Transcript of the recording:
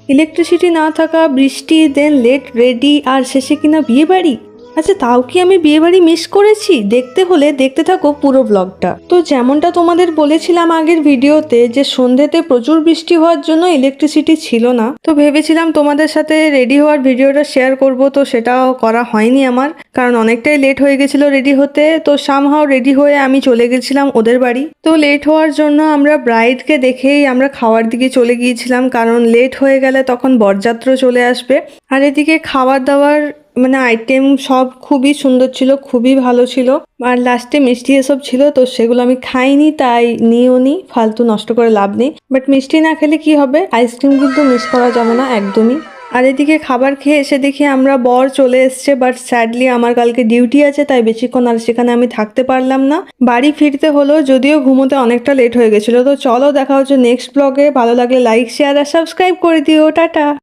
Electricity না থাকা, বৃষ্টি, দেন লেট রেডি, আর শেষে কিনা বিয়ে বাড়ি। আচ্ছা, তাও কি আমি বিয়ে বাড়ি মিস করেছি? দেখতে হলে দেখতে থাকো পুরো ব্লগটা। তো যেমনটা তোমাদের বলেছিলাম আগের ভিডিওতে যে সন্ধ্যেতে প্রচুর বৃষ্টি হওয়ার জন্য ইলেকট্রিসিটি ছিল না, তো ভেবেছিলাম তোমাদের সাথে রেডি হওয়ার ভিডিওটা শেয়ার করব, তো সেটাও করা হয়নি আমার, কারণ অনেকটাই লেট হয়ে গেছিল রেডি হতে। তো সামহাও রেডি হয়ে আমি চলে গেছিলাম ওদের বাড়ি। তো লেট হওয়ার জন্য আমরা ব্রাইডকে দেখেই আমরা খাওয়ার দিকে চলে গিয়েছিলাম, কারণ লেট হয়ে গেলে তখন বরযাত্র চলে আসবে। আর এদিকে খাবার দাবার মানে আইটেম সব খুবই সুন্দর ছিল, খুবই ভালো ছিল। আর লাস্টে মিষ্টি এসব ছিল, তো সেগুলো আমি খাইনি, তাই নিয়েও নি, ফালতু নষ্ট করে লাভ নেই। বাট মিষ্টি না খেলে কি হবে, আইসক্রিম কিন্তু মিস করা যাবে না একদমই। আর এদিকে খাবার খেয়ে এসে দেখি আমরা বর চলে এসছে, বাট স্যাডলি আমার কালকে ডিউটি আছে, তাই বেশিক্ষণ আর সেখানে আমি থাকতে পারলাম না, বাড়ি ফিরতে হলো, যদিও ঘুমোতে অনেকটা লেট হয়ে গেছিলো। তো চলো দেখা হচ্ছে নেক্সট ব্লগে। ভালো লাগলে লাইক, শেয়ার আর সাবস্ক্রাইব করে দিও। টাটা।